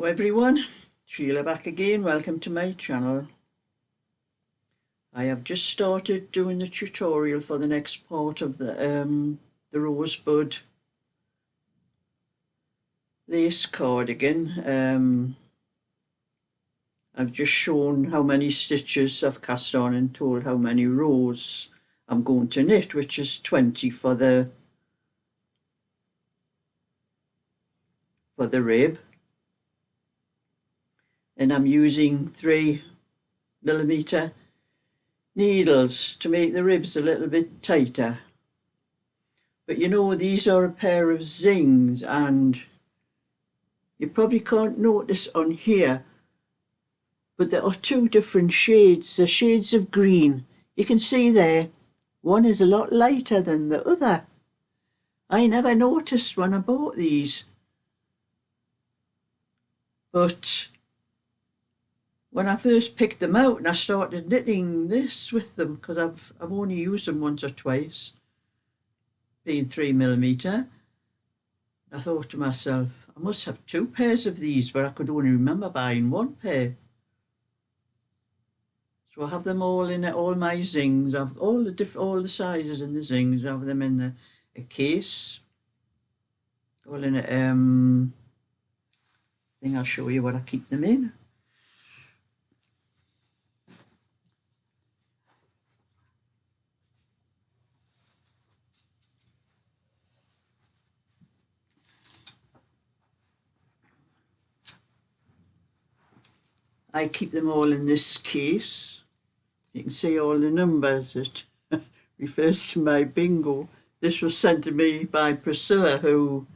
everyone, Sheila back again. Welcome to my channel. I have just started doing the tutorial for the next part of the rosebud lace cardigan. I've just shown how many stitches I've cast on and told how many rows I'm going to knit, which is 20 for the rib. And I'm using 3mm needles to make the ribs a little bit tighter. But you know, these are a pair of zings, and you probably can't notice on here, but there are two different shades, the shades of green. You can see there, one is a lot lighter than the other. I never noticed when I bought these, but when I first picked them out and I started knitting this with them, because I've only used them once or twice, being 3mm, I thought to myself, I must have two pairs of these, but I could only remember buying one pair. So I have them all in all my zings. I've all the sizes in the zings. I have them in a case, all in a thing. I'll show you what I keep them in. I keep them all in this case. You can see all the numbers. It refers to my bingo. This was sent to me by Priscilla, who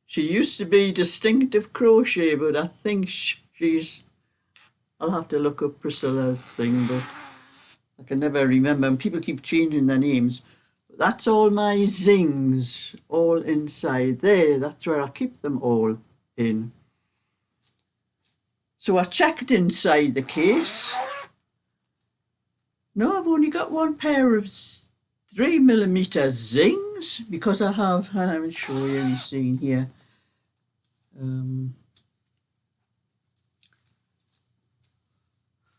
she used to be Distinctive Crochet, but I think she's, I'll have to look up Priscilla's thing, but I can never remember, and people keep changing their names. But that's all my zings, all inside there. That's where I keep them all in. So I checked inside the case. No, I've only got one pair of 3mm zings, because I have, and I will show you, you've seen here.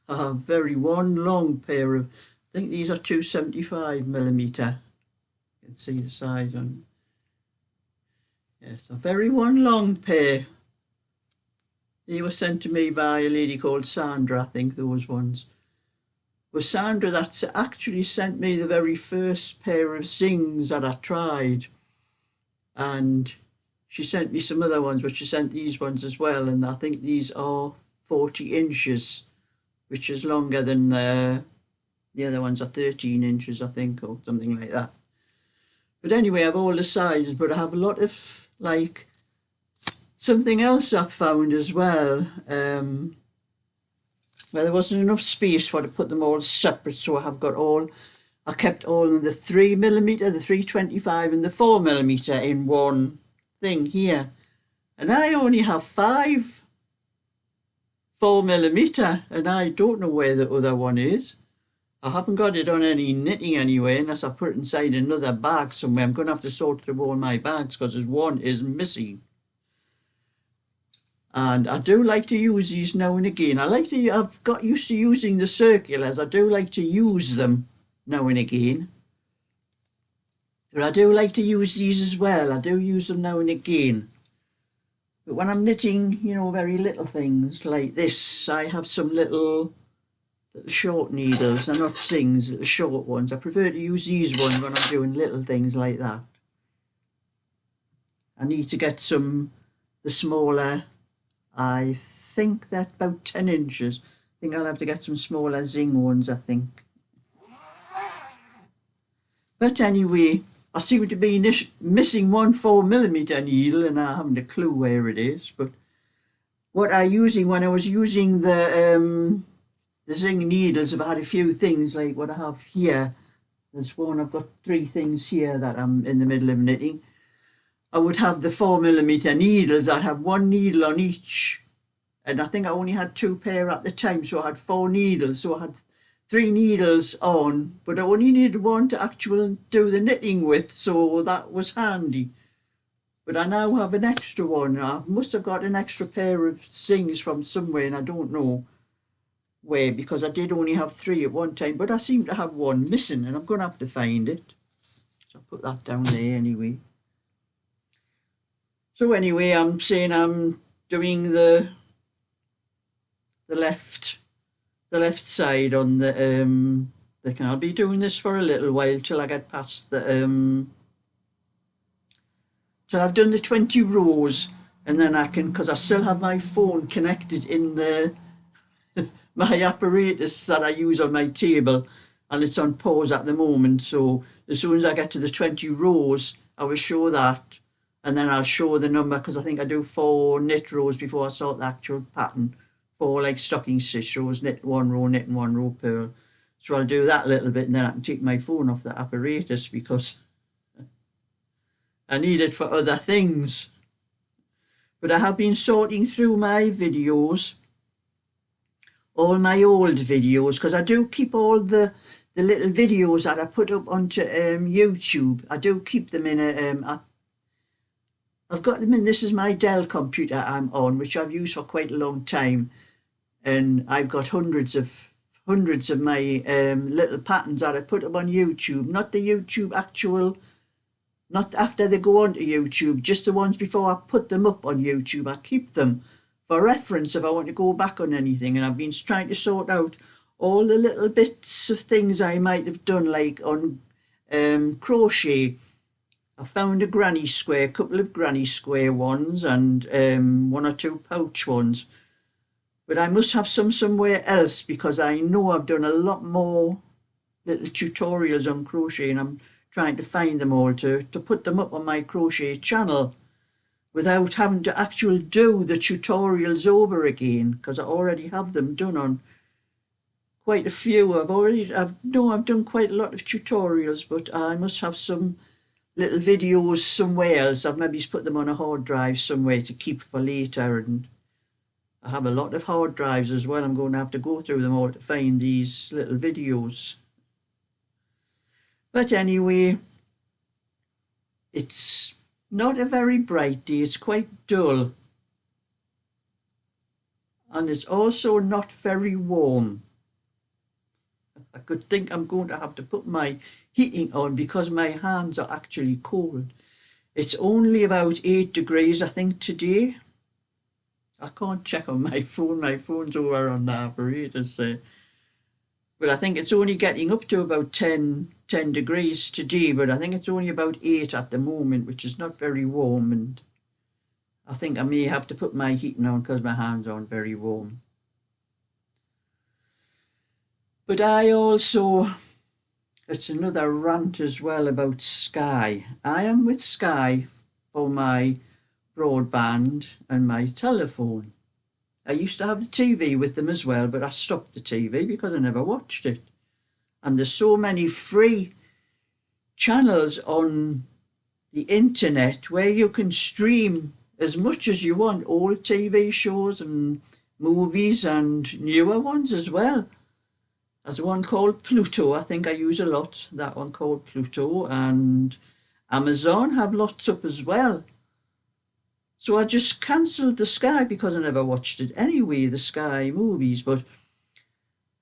I have one long pair of, I think these are 275mm. You can see the size on. Yes, a one long pair. They were sent to me by a lady called Sandra, I think those ones. It was Sandra that actually sent me the very first pair of zings that I tried. And she sent me some other ones, but she sent these ones as well. And I think these are 40 inches, which is longer than the other ones are 13 inches, I think, or something like that. But anyway, I have all the sizes, but I have a lot of, like, something else I've found as well. Well, there wasn't enough space to put them all separate, so I kept all in the 3mm, the 325 and the 4mm in one thing here. And I only have 5 4mm, and I don't know where the other one is. I haven't got it on any knitting anyway, unless I put it inside another bag somewhere. I'm going to have to sort through all my bags because there's one is missing. And I do like to use these now and again. I've got used to using the circulars. I do like to use them now and again. But I do like to use these as well. I do use them now and again. But when I'm knitting, you know, very little things like this, I have some little short needles. They're not zings, little short ones. I prefer to use these ones when I'm doing little things like that. I need to get the smaller, I think they're about 10 inches. I think I'll have to get some smaller zing ones, I think. But anyway, I seem to be missing one 4mm needle, and I haven't a clue where it is. But what when I was using the zing needles, I've had a few things like what I have here. There's one, I've got 3 things here that I'm in the middle of knitting. I would have the 4mm needles. I'd have 1 needle on each, and I think I only had 2 pair at the time, so I had 4 needles. So I had 3 needles on, but I only needed one to actually do the knitting with, so that was handy. But I now have an extra one. I must have got an extra pair of things from somewhere, and I don't know where, because I did only have 3 at one time, but I seem to have one missing, and I'm going to have to find it. So I'll put that down there anyway. So anyway, I'm saying I'm doing the left side on the thing. I'll be doing this for a little while till I get past the till I've done the 20 rows, and then I can, because I still have my phone connected in the my apparatus that I use on my table, and it's on pause at the moment. So as soon as I get to the 20 rows, I will show that, and then I'll show the number, because I think I do 4 knit rows before I start the actual pattern. 4 like stocking stitch rows, knit 1 row, knit 1 row, purl. So I'll do that little bit, and then I can take my phone off the apparatus, because I need it for other things. But I have been sorting through my videos, all my old videos, because I do keep all the little videos that I put up onto YouTube. I do keep them in a I've got them in, this is my Dell computer I'm on, which I've used for quite a long time, and I've got hundreds of my little patterns that I put up on YouTube, not the YouTube actual, not after they go onto YouTube, just the ones before I put them up on YouTube. I keep them for reference if I want to go back on anything, and I've been trying to sort out all the little bits of things I might have done, like on crochet. I found a granny square, a couple of granny square ones, and 1 or 2 pouch ones. But I must have some somewhere else, because I know I've done a lot more little tutorials on crochet, and I'm trying to find them all to put them up on my crochet channel without having to actually do the tutorials over again, because I already have them done on quite a few. I've done quite a lot of tutorials, but I must have some little videos somewhere else. I've maybe put them on a hard drive somewhere to keep for later, and I have a lot of hard drives as well. I'm going to have to go through them all to find these little videos. But anyway, it's not a very bright day. It's quite dull, and it's also not very warm. I could think I'm going to have to put my heating on, because my hands are actually cold. It's only about 8 degrees, I think, today. I can't check on my phone. My phone's over on the apparatus there. But I think it's only getting up to about 10 degrees today, but I think it's only about 8 at the moment, which is not very warm, and I think I may have to put my heating on because my hands aren't very warm. But I also, it's another rant as well about Sky. I am with Sky for my broadband and my telephone. I used to have the TV with them as well, but I stopped the TV because I never watched it. And there's so many free channels on the internet where you can stream as much as you want, old TV shows and movies and newer ones as well. There's one called Pluto, I think I use a lot, that one called Pluto, and Amazon have lots up as well. So I just cancelled the Sky because I never watched it anyway, the Sky movies. But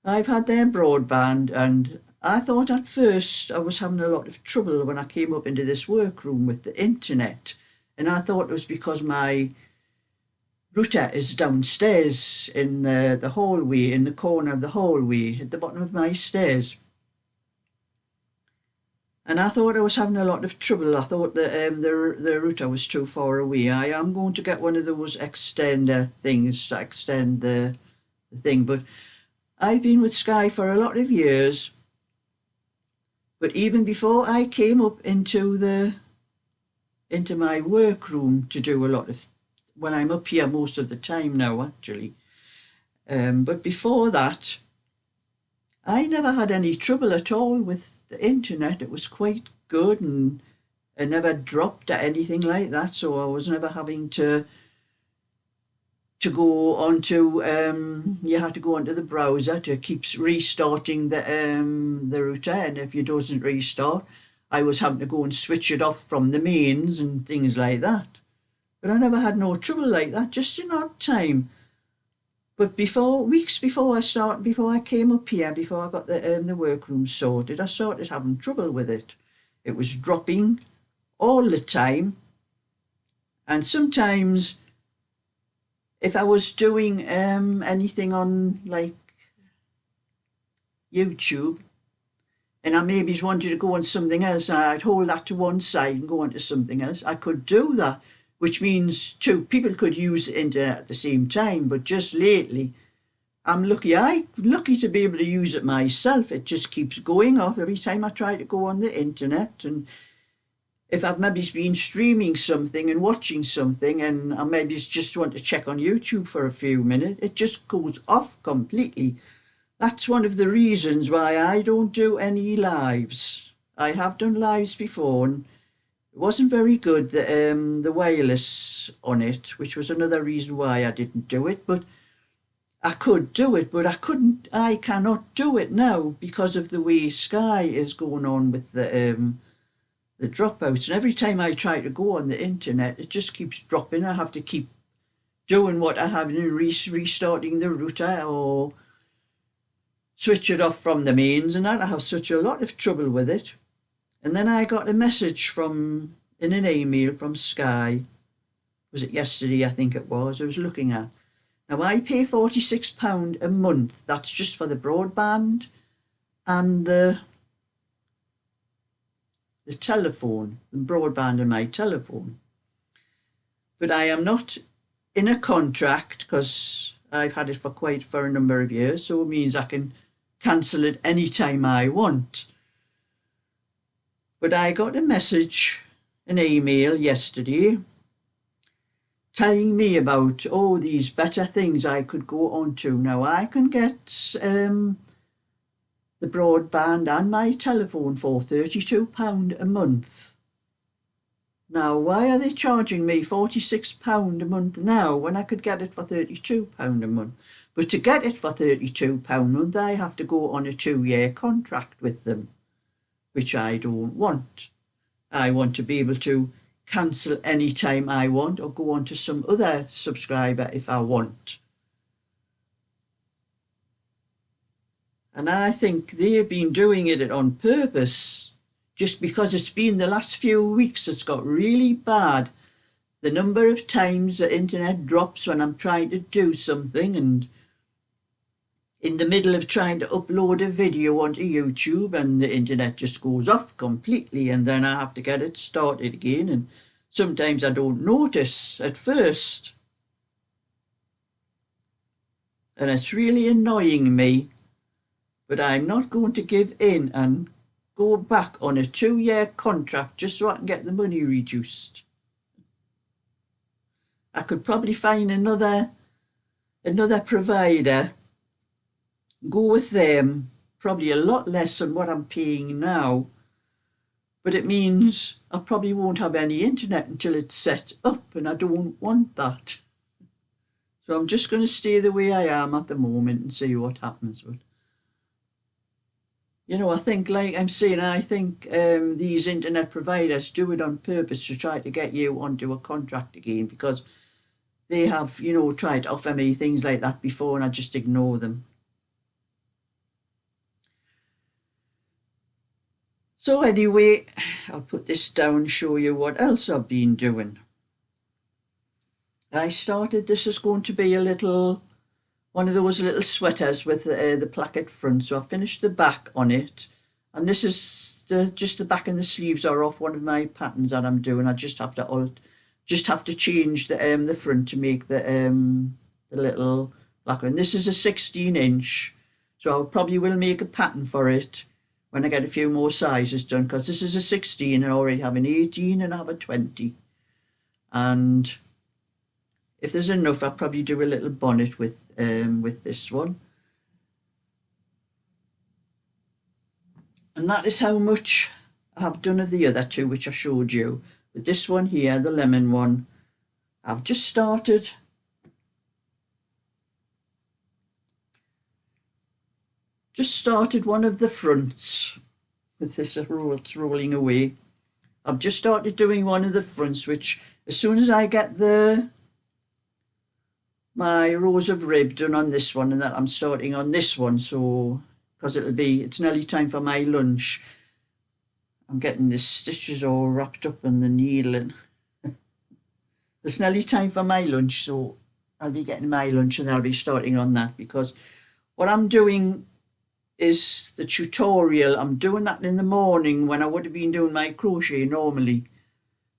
I've had their broadband, and I thought at first I was having a lot of trouble when I came up into this workroom with the internet. And I thought it was because my router is downstairs in the hallway, in the corner of the hallway, at the bottom of my stairs. And I thought I was having a lot of trouble. I thought that the router was too far away. I am going to get one of those extender things to extend the thing. But I've been with Sky for a lot of years. But even before I came up into my workroom to do a lot of, when I'm up here most of the time now actually. But before that, I never had any trouble at all with the internet. It was quite good, and it never dropped or anything like that. So I was never having to go onto you had to go onto the browser to keep restarting the router, and if it doesn't restart, I was having to go and switch it off from the mains and things like that. But I never had no trouble like that, just in odd time. But weeks before I came up here, before I got the workroom sorted, I started having trouble with it. It was dropping all the time, and sometimes if I was doing anything on like YouTube, and I maybe wanted to go on something else, and I'd hold that to one side and go on to something else, I could do that, which means two people could use the internet at the same time. But just lately, I'm lucky to be able to use it myself. It just keeps going off every time I try to go on the internet. And if I've maybe been streaming something and watching something, and I maybe just want to check on YouTube for a few minutes, it just goes off completely. That's one of the reasons why I don't do any lives. I have done lives before, and it wasn't very good, the wireless on it, which was another reason why I didn't do it. But I could do it, but I cannot do it now because of the way Sky is going on with the dropouts. And every time I try to go on the internet, it just keeps dropping. I have to keep doing what I have and restarting the router or switch it off from the mains, and I have such a lot of trouble with it. And then I got a message in an email from Sky. Was it yesterday? I think it was. I was looking at. Now I pay £46 a month. That's just for the broadband and the telephone, the broadband and my telephone. But I am not in a contract because I've had it for a number of years, so it means I can cancel it anytime I want. But I got a message, an email yesterday, telling me about these better things I could go on to. Now I can get the broadband and my telephone for £32 a month. Now, why are they charging me £46 a month now when I could get it for £32 a month? But to get it for £32 a month, I have to go on a 2-year contract with them, which I don't want. I want to be able to cancel any time I want or go on to some other subscriber if I want. And I think they've been doing it on purpose, just because it's been the last few weeks it's got really bad. The number of times the internet drops when I'm trying to do something, and in the middle of trying to upload a video onto YouTube, and the internet just goes off completely, and then I have to get it started again, and sometimes I don't notice at first. And it's really annoying me, but I'm not going to give in and go back on a 2-year contract just so I can get the money reduced. I could probably find another provider, go with them, probably a lot less than what I'm paying now, but it means I probably won't have any internet until it's set up, and I don't want that. So I'm just going to stay the way I am at the moment and see what happens. But I think, like I'm saying, I think these internet providers do it on purpose to try to get you onto a contract again, because they have, tried to offer me things like that before, and I just ignore them. So anyway, I'll put this down and show you what else I've been doing. This is going to be one of those little sweaters with the placket front. So I finished the back on it, and this is just the back and the sleeves are off one of my patterns that I'm doing. I just have to change the front to make the little black one. This is a 16-inch, so I probably will make a pattern for it when I get a few more sizes done, because this is a 16 and I already have an 18 and I have a 20. And if there's enough, I'll probably do a little bonnet with this one. And that is how much I have done of the other two, which I showed you. But this one here, the lemon one, I've just started one of the fronts. with this roll rolling away. I've just started doing one of the fronts, which as soon as I get my rows of rib done on this one, and that I'm starting on this one, so because it's nearly time for my lunch. I'm getting the stitches all wrapped up in the needle, and it's nearly time for my lunch, so I'll be getting my lunch and I'll be starting on that, because what I'm doing is the tutorial. I'm doing that in the morning when I would have been doing my crochet normally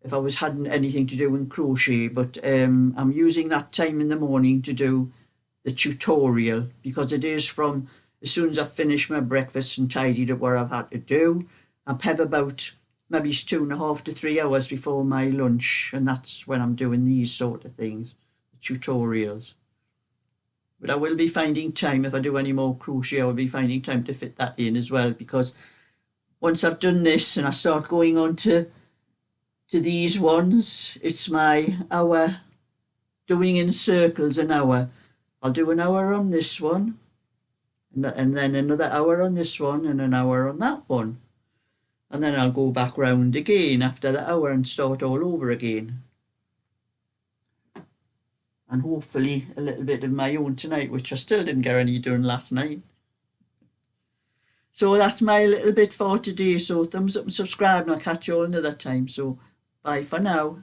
if I hadn't anything to do with crochet, but I'm using that time in the morning to do the tutorial, because it is from as soon as I've finished my breakfast and tidied up what I've had to do. I have about maybe 2.5 to 3 hours before my lunch, and that's when I'm doing these sort of things, the tutorials. But I will be finding time, if I do any more crochet, I will be finding time to fit that in as well, because once I've done this and I start going on to these ones, it's my hour doing in circles an hour. I'll do an hour on this one, and then another hour on this one, and an hour on that one. And then I'll go back round again after the hour and start all over again. And hopefully a little bit of my own tonight, which I still didn't get any done last night. So that's my little bit for today. So thumbs up and subscribe, and I'll catch you all another time. So bye for now.